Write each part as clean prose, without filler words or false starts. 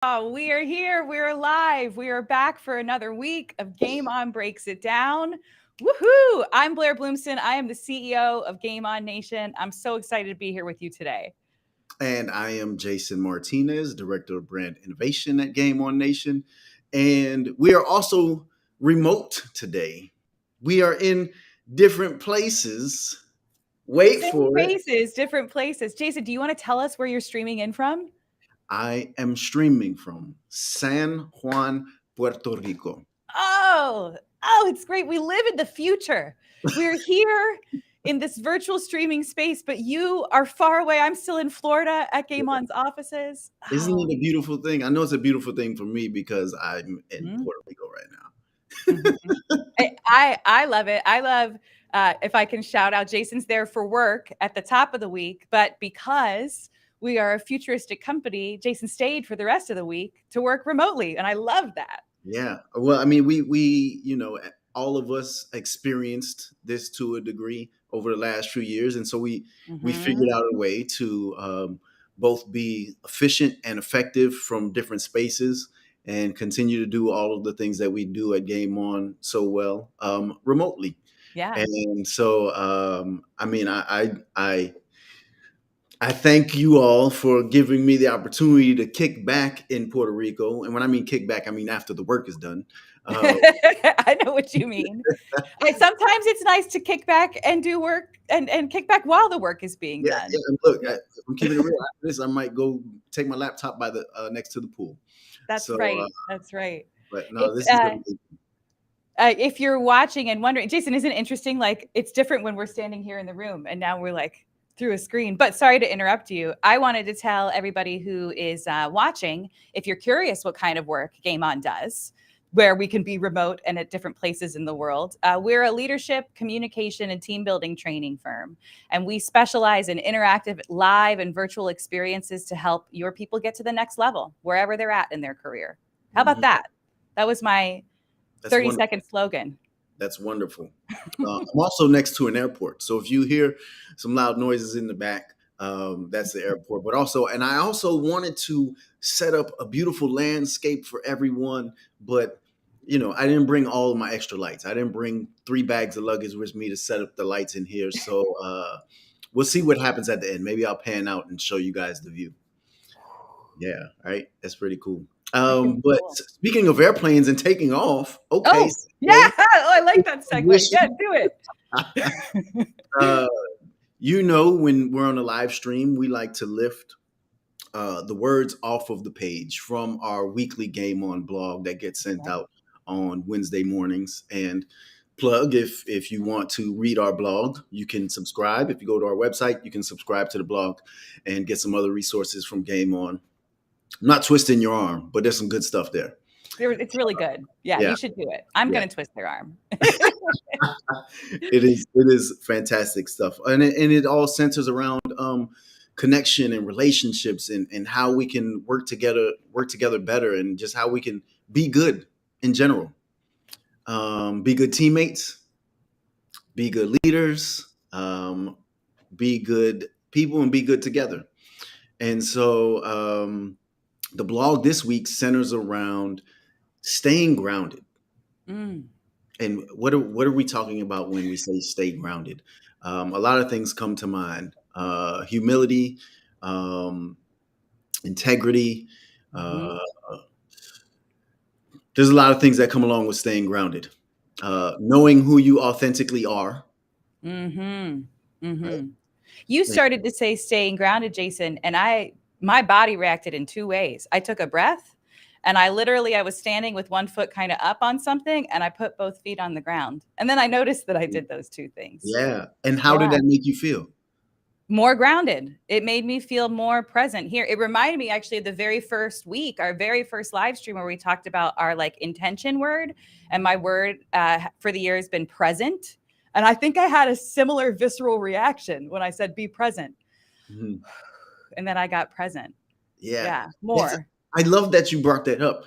Oh, we are here. We're live. We are back for another week of Game On Breaks It Down. Woohoo! I'm Blair Bloomston. I am the CEO of Game On Nation. I'm so excited to be here with you today. And I am Jason Martinez, Director of Brand Innovation at Game On Nation. And we are also remote today. We are in different places. Wait Same for it. faces, different places. Jason, do you want to tell us where you're streaming in from? I am streaming from San Juan, Puerto Rico. Oh, it's great. We live in the future. We're here in this virtual streaming space, but you are far away. I'm still in Florida at Game On's offices. Isn't Oh. it a beautiful thing? I know it's a beautiful thing for me because I'm in Mhm. Puerto Rico right now. Mhm. I love it. I love if I can shout out, Jason's there for work at the top of the week, but because we are a futuristic company, Jason stayed for the rest of the week to work remotely, and I love that. Yeah. Well, I mean, we all of us experienced this to a degree over the last few years, and so we figured Mhm. out a way to both be efficient and effective from different spaces, and continue to do all of the things that we do at Game On so well remotely. Yeah. And so, I mean, I thank you all for giving me the opportunity to kick back in Puerto Rico. And when I mean kick back, I mean after the work is done. Uh, I know what you mean. Sometimes it's nice to kick back and do work and kick back while the work is being yeah, yeah. done. And look, if I'm keeping it real. After this, I might go take my laptop by the next to the pool. That's So, right. That's right. but no, If this is amazing. if you're watching and wondering, Jason, isn't it interesting? Like it's different when we're standing here in the room and now we're like through a screen. But sorry to interrupt you. I wanted to tell everybody who is watching, if you're curious what kind of work Game On does, where we can be remote and at different places in the world. We're a leadership, communication, and team building training firm. And we specialize in interactive, live, and virtual experiences to help your people get to the next level, wherever they're at in their career. How about Mhm. that? That was my That's 30-second wonderful. slogan. That's wonderful. I'm also next to an airport, so if you hear some loud noises in the back, that's the airport. But also, and I also wanted to set up a beautiful landscape for everyone, but I didn't bring all of my extra lights. I didn't bring 3 bags of luggage with me to set up the lights in here. So we'll see what happens at the end. Maybe I'll pan out and show you guys the view. Yeah, right. That's pretty cool. That could be But cool. speaking of airplanes and taking off, okay, Oh, yeah. Oh, I like that segue. wish Yeah, do it. uh, when we're on a live stream, we like to lift the words off of the page from our weekly Game On blog that gets sent Okay. out on Wednesday mornings. And plug, if you want to read our blog, you can subscribe. If you go to our website, you can subscribe to the blog and get some other resources from Game On. I'm not twisting your arm, but there's some good stuff there. It's really good. Yeah, Yeah, you should do it. I'm yeah. going to twist their arm. It is fantastic stuff, and it all centers around connection and relationships, and how we can work together better, and just how we can be good in general, be good teammates, be good leaders, be good people, and be good together. And so the blog this week centers around staying grounded. Mm. And what are we talking about when we say stay grounded? A lot of things come to mind: humility, um, integrity. Hmm. Uh, there's a lot of things that come along with staying grounded. Knowing who you authentically are. Hmm. Right? Hmm. You started to say staying grounded, Jason, and my body reacted in two ways. I took a breath and I was standing with one foot kind of up on something and I put both feet on the ground. And then I noticed that I did those two things. Yeah. And how did Yeah. that make you feel? More grounded. It made me feel more present here. It reminded me actually of the very first week, our very first live stream where we talked about our like intention word. And my word for the year has been present. And I think I had a similar visceral reaction when I said be present. Mhm. And then I got present. Yeah. Yeah, That's, more. I love that you brought that up.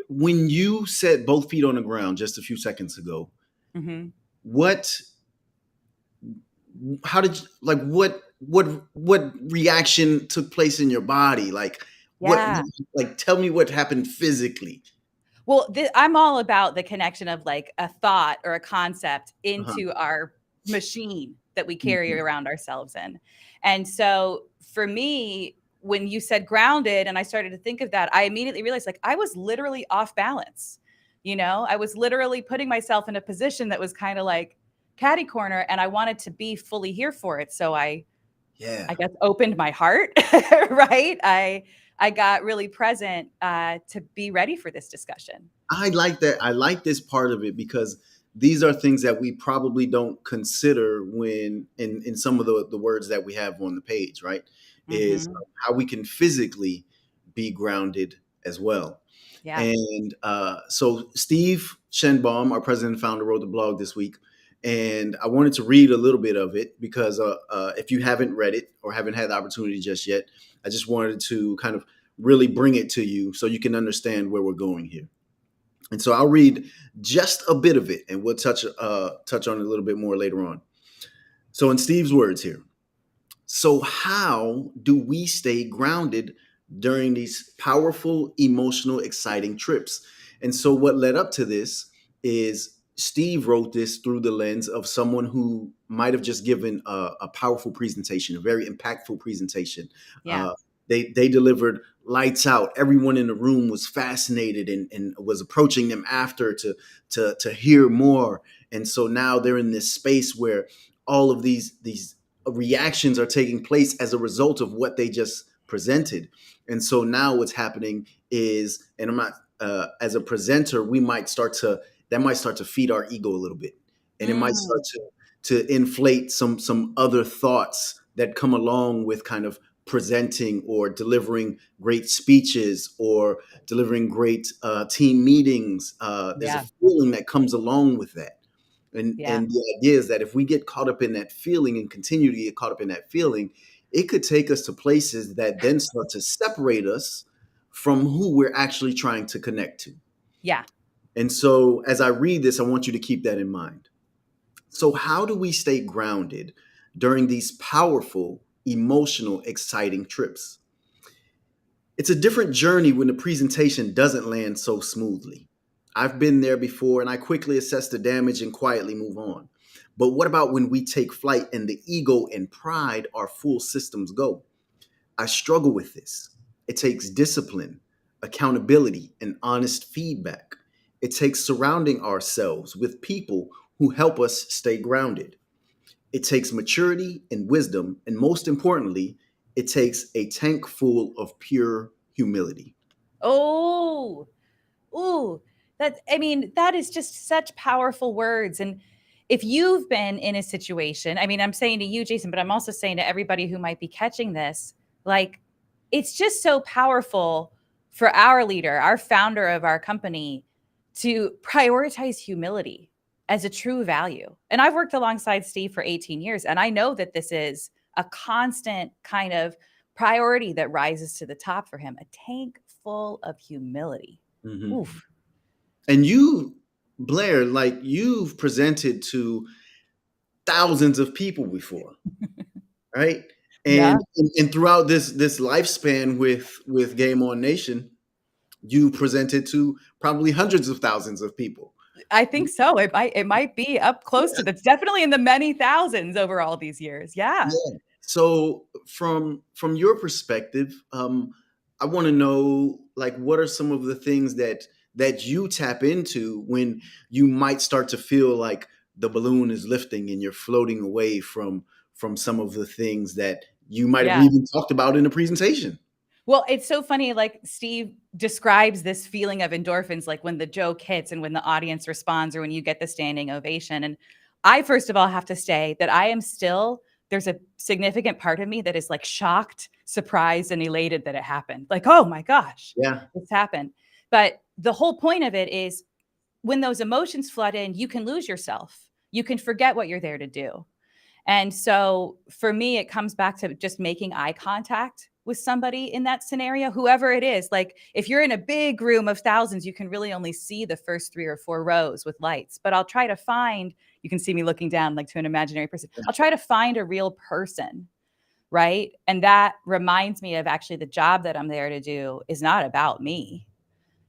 When you said both feet on the ground just a few seconds ago, Hmm. what how did you, like what reaction took place in your body? Like, What, Yeah. like, tell me what happened physically. Well, I'm all about the connection of like a thought or a concept Uh-huh. into our machine that we carry Mhm. around ourselves in. And so for me, when you said grounded and I started to think of that, I immediately realized like I was literally off balance. I was literally putting myself in a position that was kind of like catty corner and I wanted to be fully here for it. So I Yeah. guess opened my heart, right? I got really present to be ready for this discussion. I like that. I like this part of it because these are things that we probably don't consider when in some of the words that we have on the page, right? Is Hmm. how we can physically be grounded as well. Yeah. And so Steve Shenbaum, our president and founder, wrote the blog this week. And I wanted to read a little bit of it because if you haven't read it or haven't had the opportunity just yet, I just wanted to kind of really bring it to you so you can understand where we're going here. And so I'll read just a bit of it, and we'll touch on it a little bit more later on. So in Steve's words here, so how do we stay grounded during these powerful, emotional, exciting trips? And so what led up to this is Steve wrote this through the lens of someone who might have just given a powerful presentation, a very impactful presentation. Yeah. Uh, they delivered lights out. Everyone in the room was fascinated and was approaching them after to hear more. And so now they're in this space where all of these reactions are taking place as a result of what they just presented. And so now what's happening is, and I'm not, as a presenter, we might start to, that might start to feed our ego a little bit. And it might start Mm, to inflate some other thoughts that come along with kind of presenting or delivering great speeches or delivering great team meetings. There's a yeah. feeling that comes along with that. Yeah. And the idea is that if we get caught up in that feeling and continue to get caught up in that feeling, it could take us to places that then start to separate us from who we're actually trying to connect to. Yeah. And so as I read this, I want you to keep that in mind. So, how do we stay grounded during these powerful, emotional, exciting trips? It's a different journey when the presentation doesn't land so smoothly. I've been there before and I quickly assess the damage and quietly move on. But what about when we take flight and the ego and pride our full systems go? I struggle with this. It takes discipline, accountability, and honest feedback. It takes surrounding ourselves with people who help us stay grounded. It takes maturity and wisdom, and most importantly, it takes a tank full of pure humility. Oh, ooh, I mean, that is just such powerful words. And if you've been in a situation, I mean, I'm saying to you, Jason, but I'm also saying to everybody who might be catching this, like, it's just so powerful for our leader, our founder of our company, to prioritize humility as a true value. And I've worked alongside Steve for 18 years, and I know that this is a constant kind of priority that rises to the top for him, a tank full of humility. Mhm. Oof. And you, Blair, like you've presented to thousands of people before, right? Yeah. And throughout this lifespan with Game On Nation, you presented to probably hundreds of thousands of people. I think so. It might be up close to that's definitely in the many thousands over all these years. Yeah. Yeah. So from your perspective, I want to know like what are some of the things that you tap into when you might start to feel like the balloon is lifting and you're floating away from some of the things that you might have Yeah. even talked about in the presentation. Well, it's so funny. Like Steve describes this feeling of endorphins, like when the joke hits and when the audience responds or when you get the standing ovation. And I, first of all, have to say that I am still, there's a significant part of me that is like shocked, surprised, and elated that it happened. Like, oh my gosh, Yeah. it's happened. But the whole point of it is when those emotions flood in, you can lose yourself. You can forget what you're there to do. And so for me, it comes back to just making eye contact with somebody in that scenario, whoever it is. Like if you're in a big room of thousands, you can really only see the first 3 or 4 rows with lights. But I'll try to find, you can see me looking down like to an imaginary person. I'll try to find a real person right? And that reminds me of actually the job that I'm there to do is not about me.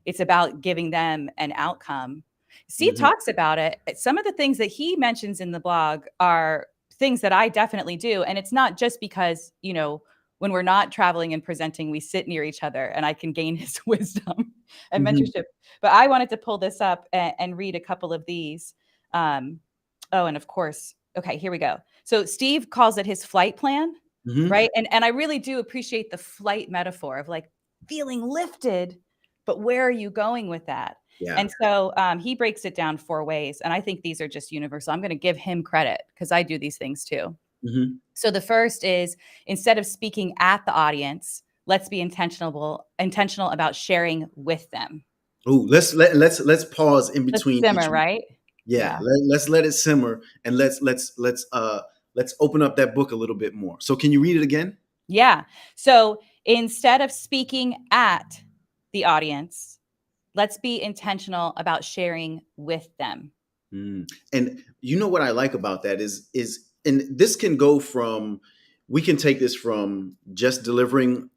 It's about giving them an outcome. Steve Hmm. talks about it. Some of the things that he mentions in the blog are things that I definitely do. And it's not just because, when we're not traveling and presenting, we sit near each other and I can gain his wisdom and Hmm. mentorship. But I wanted to pull this up and read a couple of these. Um, oh, and of course, okay, here we go. So Steve calls it his flight plan, Hmm. right? And I really do appreciate the flight metaphor of like feeling lifted, but where are you going with that? Yeah. And so he breaks it down 4 ways. And I think these are just universal. I'm going to give him credit because I do these things too. Hmm. So the first is instead of speaking at the audience, let's be intentional about sharing with them. Ooh, let's pause in Let's between each simmer, one. right? Yeah, Yeah. let's let it simmer, and let's open up that book a little bit more. So can you read it again? Yeah. So instead of speaking at the audience, let's be intentional about sharing with them. Mm. And you know what I like about that is and this can go from, we can take this from just delivering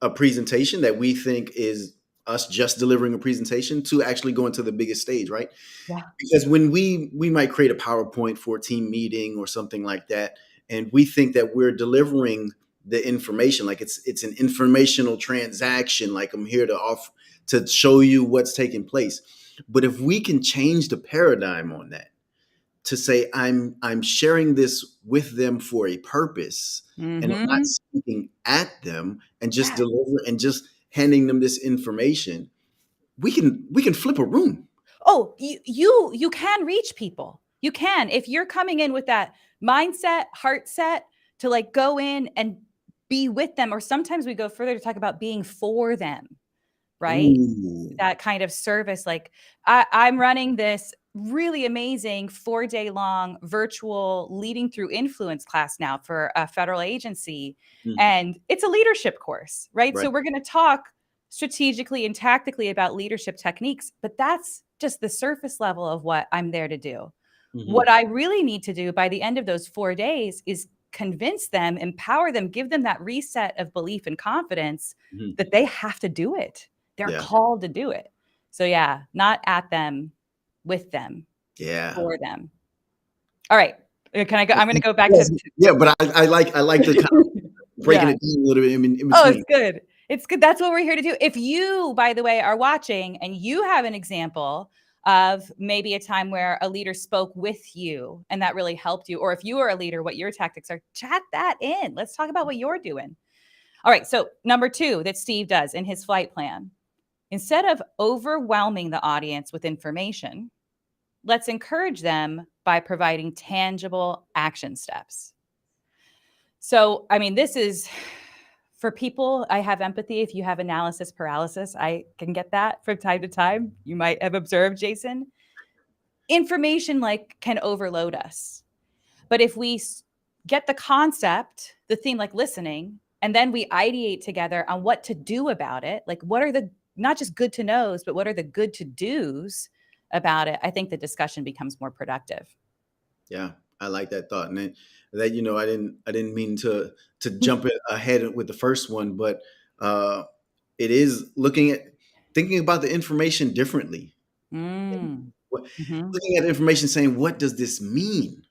a presentation that we think is us just delivering a presentation to actually going to the biggest stage, right? Yeah. Because when we might create a PowerPoint for a team meeting or something like that, and we think that we're delivering the information like it's an informational transaction, like I'm here to show you what's taking place. But if we can change the paradigm on that to say I'm sharing this with them for a purpose, and I'm not Mm-hmm. speaking at them and just Yeah. deliver and just handing them this information, we can flip a room. Oh, you can reach people. You can. If you're coming in with that mindset, heart set to like go in and be with them, or sometimes we go further to talk about being for them, right? Ooh. That kind of service. Like I'm running this really amazing 4-day long virtual leading through influence class now for a federal agency. Mm. And it's a leadership course, right? Right. So we're going to talk strategically and tactically about leadership techniques, but that's just the surface level of what I'm there to do. What Hmm. I really need to do by the end of those 4 days is convince them, empower them, give them that reset of belief and confidence Hmm. that they have to do it. They're Yeah. called to do it. So yeah, not at them, with them, Yeah. for them. All right. Can I go? I'm going to go back Yes. to Yeah, but I like the kind of breaking yeah. it down a little bit in Oh, between. it's good. It's good. That's what we're here to do. If you, by the way, are watching and you have an example of maybe a time where a leader spoke with you and that really helped you, or if you are a leader, what your tactics are, chat that in. Let's talk about what you're doing. All right. So, number 2 that Steve does in his flight plan, instead of overwhelming the audience with information, let's encourage them by providing tangible action steps. So, I mean, this is for people. I have empathy. If you have analysis paralysis, I can get that from time to time. You might have observed, Jason. Information like can overload us. But if we get the concept, the theme, like listening, and then we ideate together on what to do about it, like what are the not just good to knows, but what are the good to do's about it, I think the discussion becomes more productive. Yeah, I like that thought, and that I didn't mean to jump ahead with the first one, but uh, it is thinking about the information differently. Mm. What- Hmm. Looking at the information, saying, "What does this mean?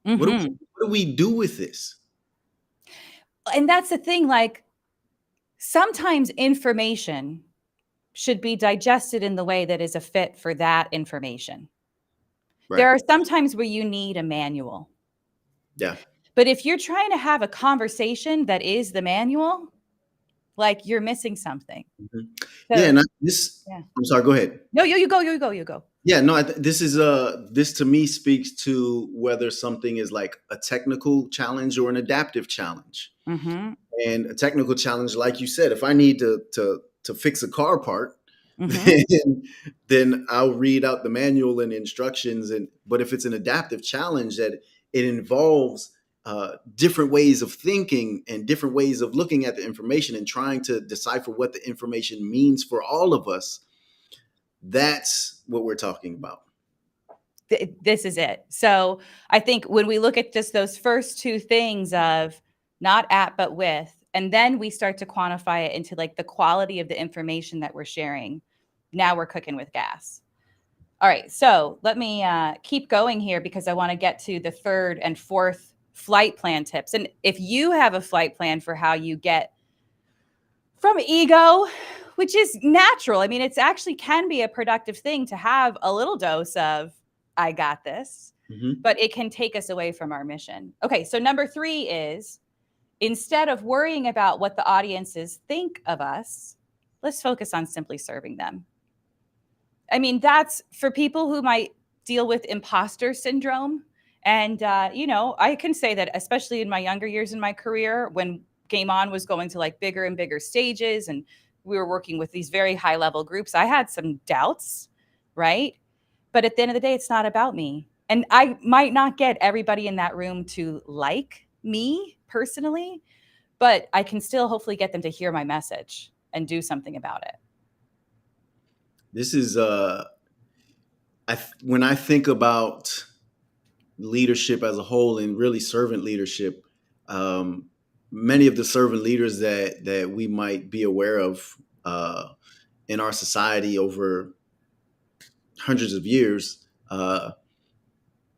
What do we, Hmm. what do we do with this?" And that's the thing, like sometimes information should be digested in the way that is a fit for that information. There Right. are some times where you need a manual. Yeah. But if you're trying to have a conversation that is the manual, like you're missing something. Mhm. Yeah, So, and yeah. I'm sorry. Go ahead. No, you go. Yeah, no, this to me speaks to whether something is like a technical challenge or an adaptive challenge. Mhm. And a technical challenge, like you said, if I need to fix a car part, Mhm. then I'll read out the manual and instructions. And but if it's an adaptive challenge that it involves different ways of thinking and different ways of looking at the information and trying to decipher what the information means for all of us, that's what we're talking about. this is it. So I think when we look at just those first two things of not at, but with, and then we start to quantify it into like the quality of the information that we're sharing, now we're cooking with gas. All right, so let me keep going here because I want to get to the third and fourth flight plan tips. And if you have a flight plan for how you get from ego, which is natural, I mean, it's actually can be a productive thing to have a little dose of, I got this, but it can take us away from our mission. Okay, so number 3 is, instead of worrying about what the audiences think of us, let's focus on simply serving them. I mean, that's for people who might deal with imposter syndrome. And, I can say that, especially in my younger years in my career, when Game On was going to like bigger and bigger stages and we were working with these very high level groups, I had some doubts, right? But at the end of the day, it's not about me. And I might not get everybody in that room to like me personally, but I can still hopefully get them to hear my message and do something about it. This is when I think about leadership as a whole and really servant leadership, many of the servant leaders that we might be aware of in our society over hundreds of years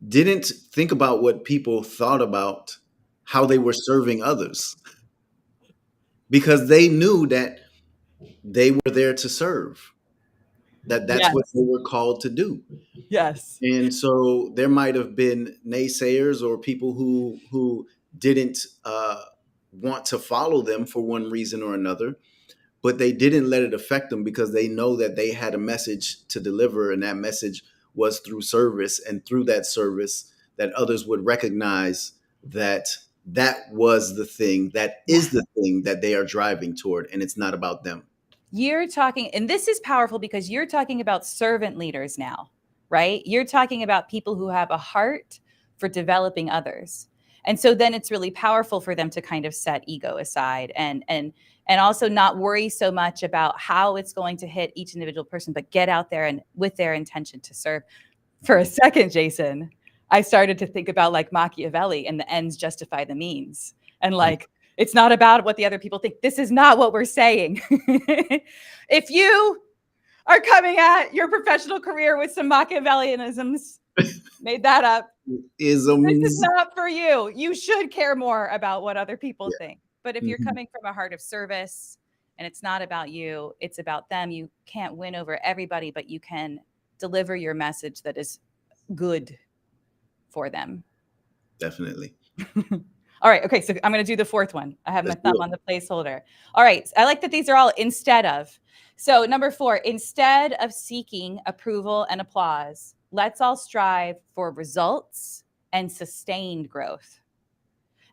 didn't think about what people thought about how they were serving others, because they knew that they were there to serve. That's Yes. what they were called to do. Yes. And so there might have been naysayers or people who didn't want to follow them for one reason or another, but they didn't let it affect them because they know that they had a message to deliver, and that message was through service, and through that service that others would recognize that that was the thing, that is the thing that they are driving toward, and it's not about them. You're talking, and this is powerful because you're talking about servant leaders now, right? You're talking about people who have a heart for developing others. And so then it's really powerful for them to kind of set ego aside and also not worry so much about how it's going to hit each individual person, but get out there and with their intention to serve. For a second, Jason, I started to think about like Machiavelli and the ends justify the means. And like, it's not about what the other people think. This is not what we're saying. If you are coming at your professional career with some Machiavellianisms, made that up. This is not for you. You should care more about what other people think. But if you're coming from a heart of service and it's not about you, it's about them, you can't win over everybody, but you can deliver your message that is good for them. Definitely. All right. Okay. So I'm going to do the fourth one. I have my thumb on the placeholder. All right. I like that these are all instead of. So number 4, instead of seeking approval and applause, let's all strive for results and sustained growth.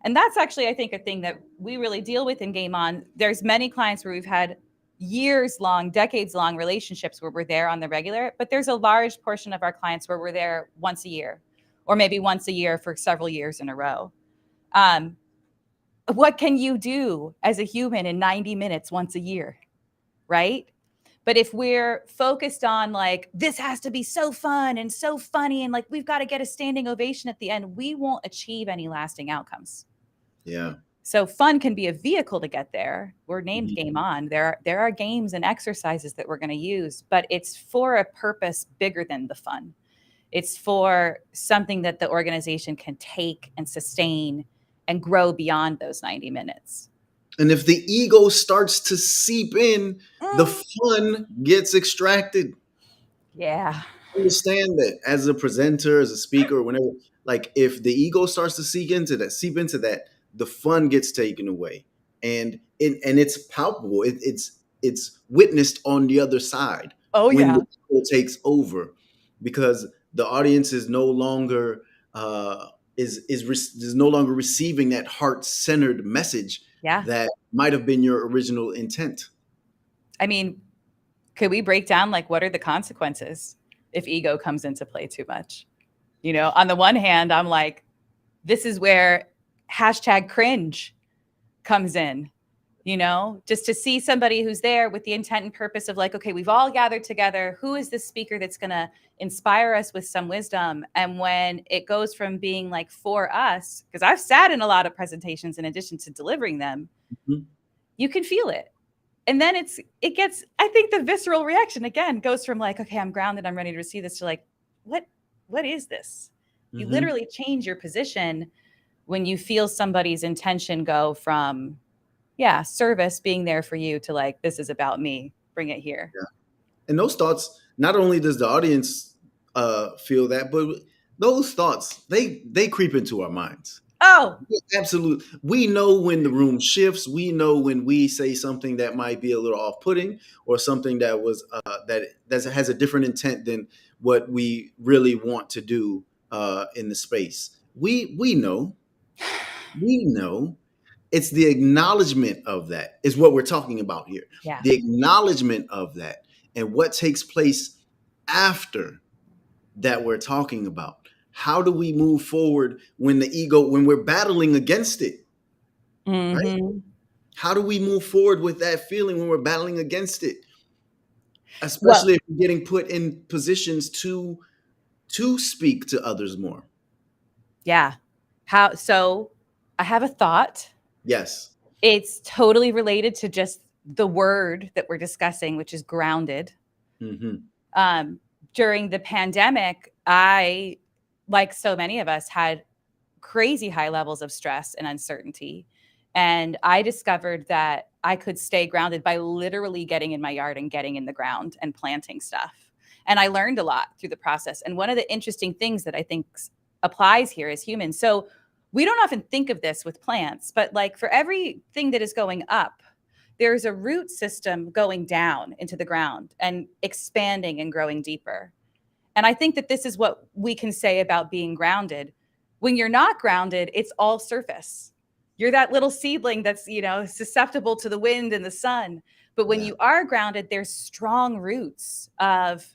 And that's actually, I think, a thing that we really deal with in Game On. There's many clients where we've had years-long, decades-long relationships where we're there on the regular, but there's a large portion of our clients where we're there once a year, or maybe once a year for several years in a row. What can you do as a human in 90 minutes once a year, right? But if we're focused on like, this has to be so fun and so funny, and like, we've got to get a standing ovation at the end, we won't achieve any lasting outcomes. Yeah. So fun can be a vehicle to get there. We're named Game On. There are games and exercises that we're going to use, but it's for a purpose bigger than the fun. It's for something that the organization can take and sustain and grow beyond those 90 minutes. And if the ego starts to seep in, the fun gets extracted. Yeah. Understand that as a presenter, as a speaker, whenever, like if the ego starts to seep into that, the fun gets taken away. And it's palpable. It's witnessed on the other side. Oh, when yeah. the ego takes over, because the audience is no longer is no longer receiving that heart-centered message that might have been your original intent. I mean, could we break down like what are the consequences if ego comes into play too much? You know, on the one hand, I'm like, this is where #cringe comes in. just to see somebody who's there with the intent and purpose of like, okay, we've all gathered together. Who is this speaker that's going to inspire us with some wisdom? And when it goes from being like for us, because I've sat in a lot of presentations in addition to delivering them, you can feel it. And then it gets, I think the visceral reaction again goes from like, okay, I'm grounded, I'm ready to receive this, to like, what is this? You literally change your position when you feel somebody's intention go from, service, being there for you, to like, this is about me, bring it here. Yeah. And those thoughts, not only does the audience feel that, but those thoughts, they creep into our minds. Oh, absolutely. We know when the room shifts. We know when we say something that might be a little off-putting, or something that was that has a different intent than what we really want to do in the space. We know. We know. It's the acknowledgement of that is what we're talking about here. Yeah. The acknowledgement of that, and what takes place after that we're talking about. How do we move forward when we're battling against it? Right? How do we move forward with that feeling when we're battling against it? Especially if we're getting put in positions to speak to others more. Yeah. So I have a thought. Yes. It's totally related to just the word that we're discussing, which is grounded. During the pandemic, I, like so many of us, had crazy high levels of stress and uncertainty. And I discovered that I could stay grounded by literally getting in my yard and getting in the ground and planting stuff. And I learned a lot through the process. And one of the interesting things that I think applies here is humans. So we don't often think of this with plants, but like for everything that is going up, there's a root system going down into the ground and expanding and growing deeper. And I think that this is what we can say about being grounded. When you're not grounded, it's all surface. You're that little seedling that's, susceptible to the wind and the sun. But when you are grounded, there's strong roots of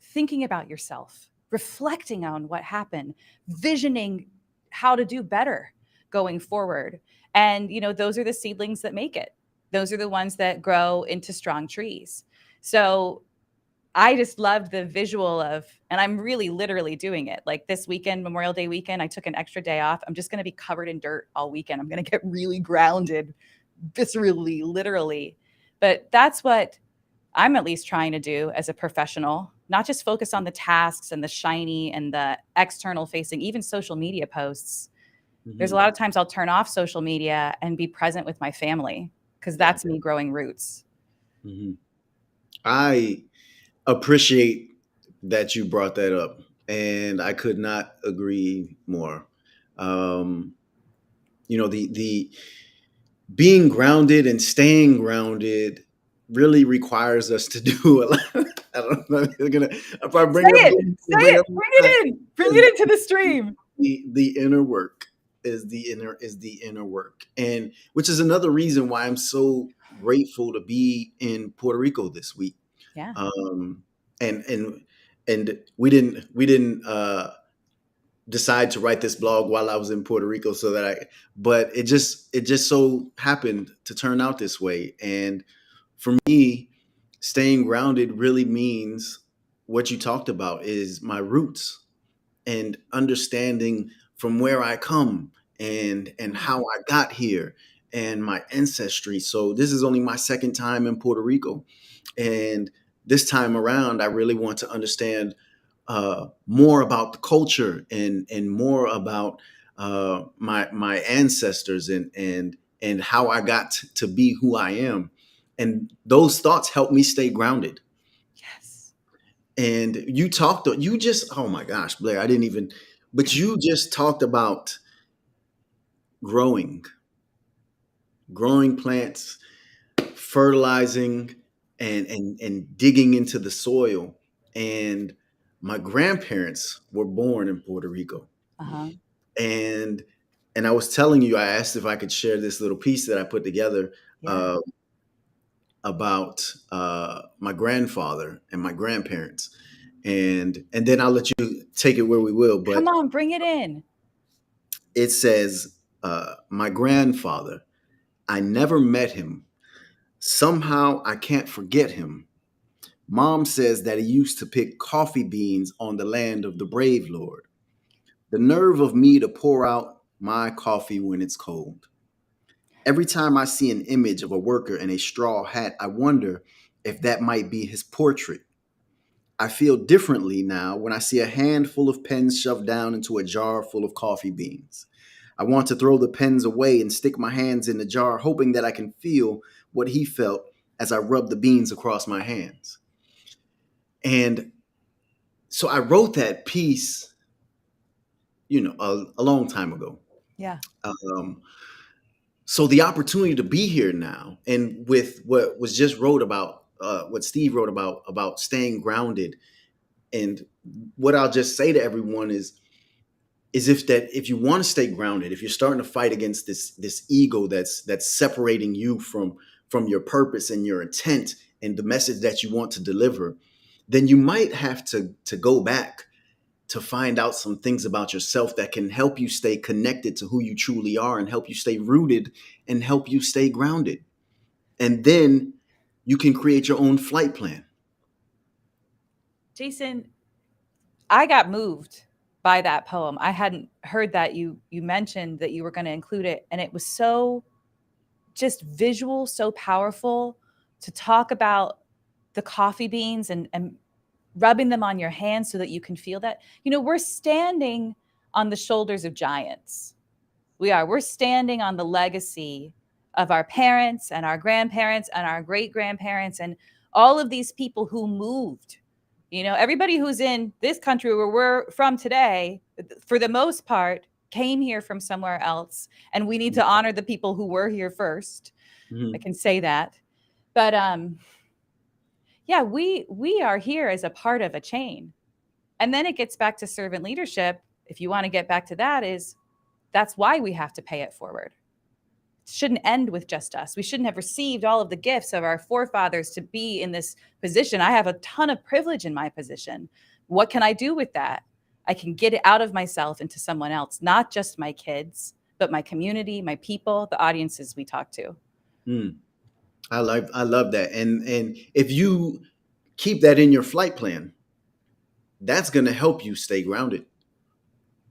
thinking about yourself, reflecting on what happened, visioning how to do better going forward. And, those are the seedlings that make it. Those are the ones that grow into strong trees. So I just loved the visual of, and I'm really literally doing it. Like this weekend, Memorial Day weekend, I took an extra day off. I'm just going to be covered in dirt all weekend. I'm going to get really grounded, viscerally, literally. But that's what I'm at least trying to do as a professional, not just focus on the tasks and the shiny and the external facing, even social media posts. There's a lot of times I'll turn off social media and be present with my family, because that's me growing roots. I appreciate that you brought that up, and I could not agree more. The being grounded and staying grounded really requires us to do a lot. I don't know if you're gonna. If I bring Bring it into the stream. The inner work is the inner work, and which is another reason why I'm so grateful to be in Puerto Rico this week. Yeah. And we didn't decide to write this blog while I was in Puerto Rico, but it just so happened to turn out this way. And for me, staying grounded really means what you talked about is my roots and understanding from where I come and how I got here and my ancestry. So this is only my second time in Puerto Rico. And this time around, I really want to understand more about the culture and more about my ancestors and how I got to be who I am. And those thoughts help me stay grounded. Yes. And you just, oh my gosh, Blair, but you just talked about growing plants, fertilizing, and digging into the soil. And my grandparents were born in Puerto Rico. And I was telling you, I asked if I could share this little piece that I put together about my grandfather and my grandparents. And then I'll let you take it where we will. But come on, bring it in. It says, my grandfather, I never met him, Somehow I can't forget him. Mom says that he used to pick coffee beans on the land of the brave Lord. The nerve of me to pour out my coffee when it's cold. Every time I see an image of a worker in a straw hat, I wonder if that might be his portrait. I feel differently now when I see a handful of pens shoved down into a jar full of coffee beans. I want to throw the pens away and stick my hands in the jar, hoping that I can feel what he felt as I rub the beans across my hands. And so I wrote that piece, a long time ago. Yeah. Um, so the opportunity to be here now, and with what was just wrote about, what Steve wrote about staying grounded, and what I'll just say to everyone is if you want to stay grounded, if you're starting to fight against this ego that's separating you from your purpose and your intent and the message that you want to deliver, then you might have to go back to find out some things about yourself that can help you stay connected to who you truly are and help you stay rooted and help you stay grounded. And then you can create your own flight plan. Jason, I got moved by that poem. I hadn't heard that you mentioned that you were going to include it, and it was so just visual, so powerful to talk about the coffee beans and rubbing them on your hands so that you can feel that. We're standing on the shoulders of giants. We are. We're standing on the legacy of our parents and our grandparents and our great grandparents and all of these people who moved. Everybody who's in this country where we're from today, for the most part, came here from somewhere else. And we need to honor the people who were here first. Mm-hmm. I can say that. But yeah, we are here as a part of a chain. And then it gets back to servant leadership. If you want to get back to that, that's why we have to pay it forward. It shouldn't end with just us. We shouldn't have received all of the gifts of our forefathers to be in this position. I have a ton of privilege in my position. What can I do with that? I can get it out of myself into someone else, not just my kids, but my community, my people, the audiences we talk to. I love that. And if you keep that in your flight plan, that's going to help you stay grounded.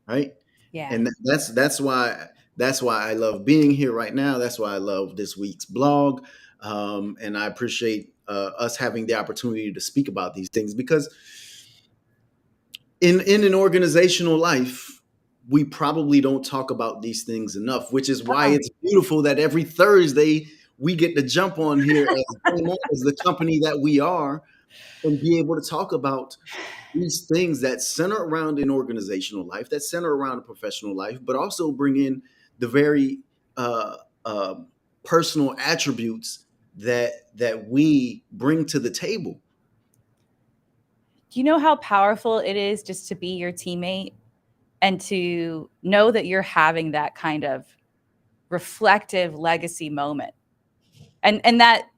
Right? Yeah. And that's why I love being here right now. That's why I love this week's blog. And I appreciate us having the opportunity to speak about these things, because in an organizational life, we probably don't talk about these things enough, which is why it's beautiful that every Thursday we get to jump on here as the company that we are and be able to talk about these things that center around an organizational life, that center around a professional life, but also bring in the very personal attributes that we bring to the table. Do you know how powerful it is just to be your teammate and to know that you're having that kind of reflective legacy moment? And that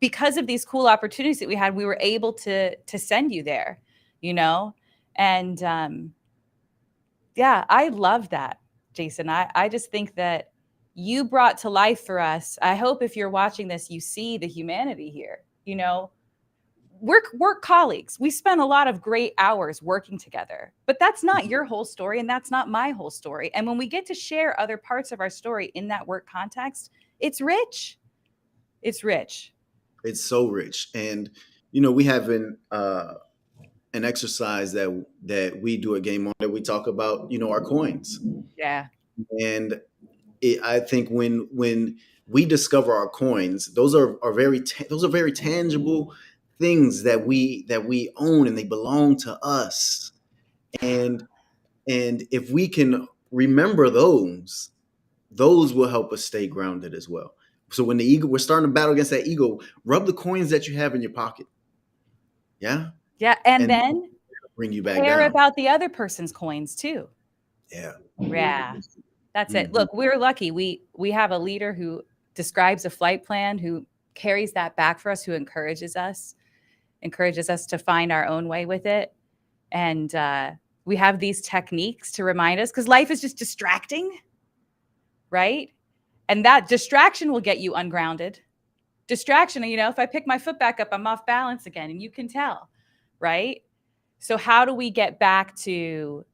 because of these cool opportunities that we had, we were able to send you there, And yeah, I love that, Jason. I just think that you brought to life for us. I hope if you're watching this, you see the humanity here. We're colleagues. We spend a lot of great hours working together, but that's not your whole story. And that's not my whole story. And when we get to share other parts of our story in that work context, it's rich. It's rich. It's so rich. And, we have an exercise that we do at Game On that we talk about, our coins. Yeah. And I think when we discover our coins, those are very tangible things that we own, and they belong to us. And if we can remember those will help us stay grounded as well. So when we're starting to battle against that ego, rub the coins that you have in your pocket. Yeah. Yeah. And then bring you back care down. about the other person's coins too. Yeah. Yeah. That's it. Look, we're lucky. We have a leader who describes a flight plan, who carries that back for us, who encourages us to find our own way with it. And we have these techniques to remind us, because life is just distracting, right? And that distraction will get you ungrounded. distraction. You know, if I pick my foot back up, I'm off balance again, and you can tell, right? So how do we get back to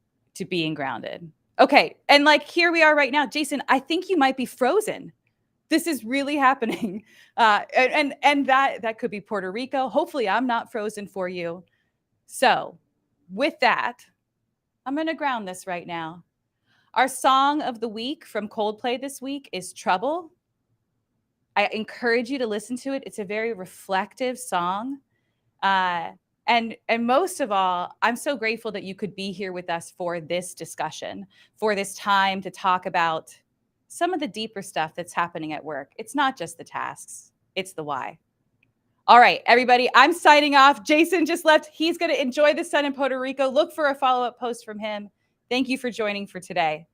being grounded? Okay, and like here we are right now, Jason. I think you might be frozen. This is really happening, and that could be Puerto Rico. Hopefully, I'm not frozen for you. So, with that, I'm going to ground this right now. Our song of the week from Coldplay this week is Trouble. I encourage you to listen to it. It's a very reflective song. And most of all, I'm so grateful that you could be here with us for this discussion, for this time to talk about some of the deeper stuff that's happening at work. It's not just the tasks, it's the why. All right, everybody, I'm signing off. Jason just left. He's going to enjoy the sun in Puerto Rico. Look for a follow-up post from him. Thank you for joining for today.